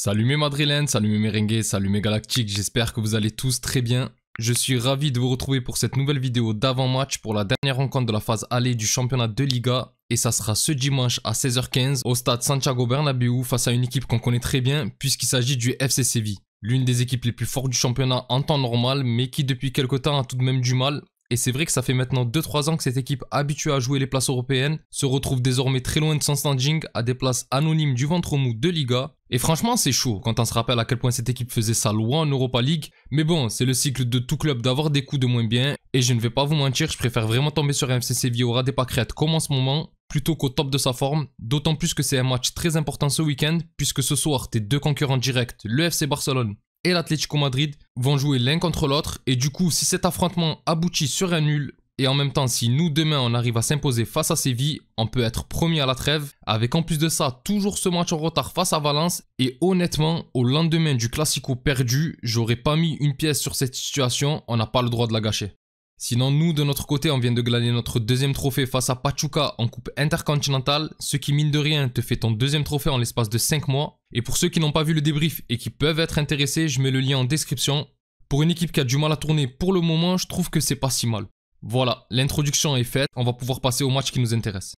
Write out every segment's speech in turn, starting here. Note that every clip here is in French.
Salut mes madrilènes, salut mes merengues, salut mes galactiques, j'espère que vous allez tous très bien. Je suis ravi de vous retrouver pour cette nouvelle vidéo d'avant-match pour la dernière rencontre de la phase aller du championnat de Liga. Et ça sera ce dimanche à 16h15 au stade Santiago Bernabéu face à une équipe qu'on connaît très bien puisqu'il s'agit du FC Séville. L'une des équipes les plus fortes du championnat en temps normal mais qui depuis quelque temps a tout de même du mal. Et c'est vrai que ça fait maintenant 2-3 ans que cette équipe habituée à jouer les places européennes se retrouve désormais très loin de son standing à des places anonymes du ventre mou de Liga. Et franchement c'est chaud quand on se rappelle à quel point cette équipe faisait ça loin en Europa League. Mais bon, c'est le cycle de tout club d'avoir des coups de moins bien. Et je ne vais pas vous mentir, je préfère vraiment tomber sur un FC Séville au ras des pâquerettes comme en ce moment, plutôt qu'au top de sa forme. D'autant plus que c'est un match très important ce week-end, puisque ce soir tes deux concurrents directs, le FC Barcelone et l'Atlético Madrid, vont jouer l'un contre l'autre. Et du coup, si cet affrontement aboutit sur un nul, et en même temps, si nous demain on arrive à s'imposer face à Séville, on peut être premier à la trêve, avec en plus de ça toujours ce match en retard face à Valence. Et honnêtement, au lendemain du Classico perdu, j'aurais pas mis une pièce sur cette situation, on n'a pas le droit de la gâcher. Sinon, nous, de notre côté, on vient de glaner notre deuxième trophée face à Pachuca en coupe intercontinentale, ce qui, mine de rien, te fait ton deuxième trophée en l'espace de 5 mois. Et pour ceux qui n'ont pas vu le débrief et qui peuvent être intéressés, je mets le lien en description. Pour une équipe qui a du mal à tourner pour le moment, je trouve que c'est pas si mal. Voilà, l'introduction est faite, on va pouvoir passer au match qui nous intéresse.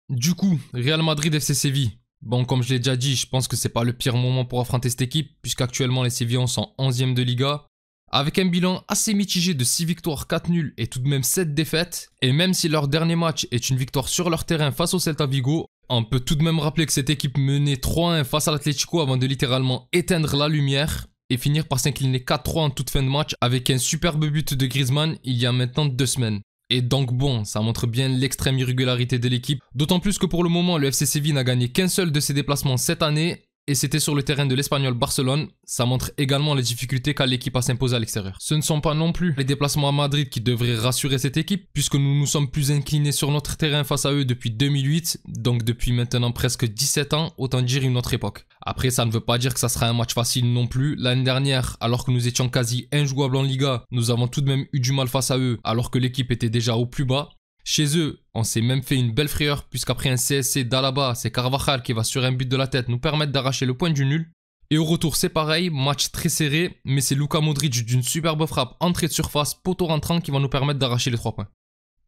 Du coup, Real Madrid FC Séville. Bon, comme je l'ai déjà dit, je pense que c'est pas le pire moment pour affronter cette équipe, puisqu'actuellement les Sévillans sont 11e de Liga. Avec un bilan assez mitigé de 6 victoires, 4 nuls et tout de même 7 défaites. Et même si leur dernier match est une victoire sur leur terrain face au Celta Vigo, on peut tout de même rappeler que cette équipe menait 3-1 face à l'Atlético avant de littéralement éteindre la lumière et finir par s'incliner 4-3 en toute fin de match avec un superbe but de Griezmann il y a maintenant 2 semaines. Et donc bon, ça montre bien l'extrême irrégularité de l'équipe, d'autant plus que pour le moment le FC Séville n'a gagné qu'un seul de ses déplacements cette année. Et c'était sur le terrain de l'Espagnol Barcelone. Ça montre également les difficultés qu'a l'équipe à s'imposer à l'extérieur. Ce ne sont pas non plus les déplacements à Madrid qui devraient rassurer cette équipe, puisque nous nous sommes plus inclinés sur notre terrain face à eux depuis 2008, donc depuis maintenant presque 17 ans, autant dire une autre époque. Après, ça ne veut pas dire que ça sera un match facile non plus. L'année dernière, alors que nous étions quasi injouables en Liga, nous avons tout de même eu du mal face à eux, alors que l'équipe était déjà au plus bas. Chez eux, on s'est même fait une belle frayeur puisqu'après un CSC d'Alaba, c'est Carvajal qui va sur un but de la tête nous permettre d'arracher le point du nul. Et au retour c'est pareil, match très serré, mais c'est Luka Modric d'une superbe frappe entrée de surface, poteau rentrant qui va nous permettre d'arracher les 3 points.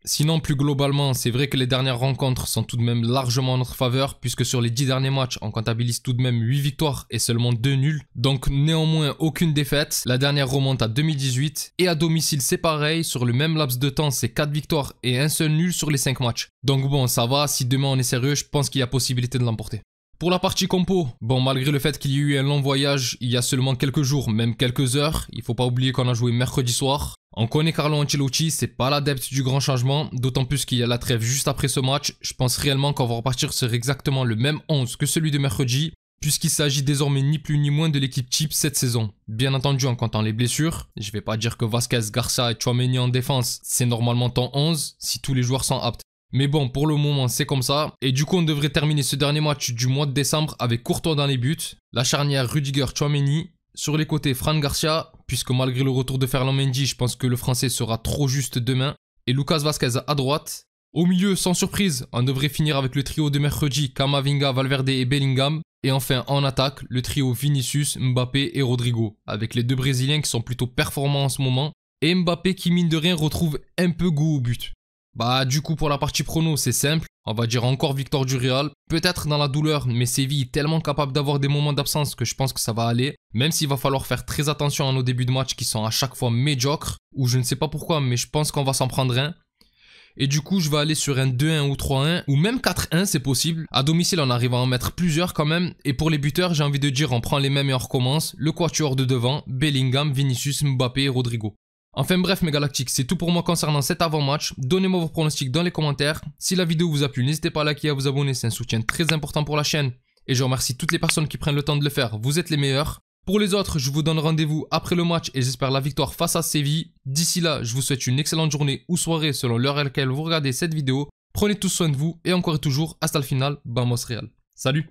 Sinon plus globalement, c'est vrai que les dernières rencontres sont tout de même largement en notre faveur puisque sur les 10 derniers matchs, on comptabilise tout de même 8 victoires et seulement 2 nuls. Donc néanmoins aucune défaite, la dernière remonte à 2018 et à domicile c'est pareil, sur le même laps de temps c'est 4 victoires et un seul nul sur les 5 matchs. Donc bon ça va, si demain on est sérieux, je pense qu'il y a possibilité de l'emporter. Pour la partie compo, bon malgré le fait qu'il y ait eu un long voyage il y a seulement quelques jours, même quelques heures, il faut pas oublier qu'on a joué mercredi soir. On connaît Carlo Ancelotti, c'est pas l'adepte du grand changement, d'autant plus qu'il y a la trêve juste après ce match. Je pense réellement qu'on va repartir sur exactement le même 11 que celui de mercredi, puisqu'il s'agit désormais ni plus ni moins de l'équipe type cette saison. Bien entendu en comptant les blessures, je vais pas dire que Vasquez, Garcia et Tchouaméni en défense, c'est normalement ton 11 si tous les joueurs sont aptes. Mais bon, pour le moment, c'est comme ça. Et du coup, on devrait terminer ce dernier match du mois de décembre avec Courtois dans les buts, la charnière Rudiger-Tchouaméni, sur les côtés Fran Garcia, puisque malgré le retour de Ferland Mendy, je pense que le français sera trop juste demain, et Lucas Vasquez à droite. Au milieu, sans surprise, on devrait finir avec le trio de mercredi, Camavinga, Valverde et Bellingham. Et enfin, en attaque, le trio Vinicius, Mbappé et Rodrigo, avec les deux Brésiliens qui sont plutôt performants en ce moment, et Mbappé qui mine de rien retrouve un peu goût au but. Bah du coup pour la partie prono c'est simple, on va dire encore victoire du Real, peut-être dans la douleur mais Séville est tellement capable d'avoir des moments d'absence que je pense que ça va aller, même s'il va falloir faire très attention à nos débuts de match qui sont à chaque fois médiocres, ou je ne sais pas pourquoi mais je pense qu'on va s'en prendre un. Et du coup je vais aller sur un 2-1 ou 3-1 ou même 4-1 c'est possible, à domicile on arrive à en mettre plusieurs quand même, et pour les buteurs j'ai envie de dire on prend les mêmes et on recommence, le quatuor de devant, Bellingham, Vinicius, Mbappé et Rodrigo. Enfin bref mes galactiques, c'est tout pour moi concernant cet avant-match. Donnez-moi vos pronostics dans les commentaires. Si la vidéo vous a plu, n'hésitez pas à liker et à vous abonner, c'est un soutien très important pour la chaîne. Et je remercie toutes les personnes qui prennent le temps de le faire, vous êtes les meilleurs. Pour les autres, je vous donne rendez-vous après le match et j'espère la victoire face à Séville. D'ici là, je vous souhaite une excellente journée ou soirée selon l'heure à laquelle vous regardez cette vidéo. Prenez tous soin de vous et encore et toujours, hasta le final, vamos Real. Salut!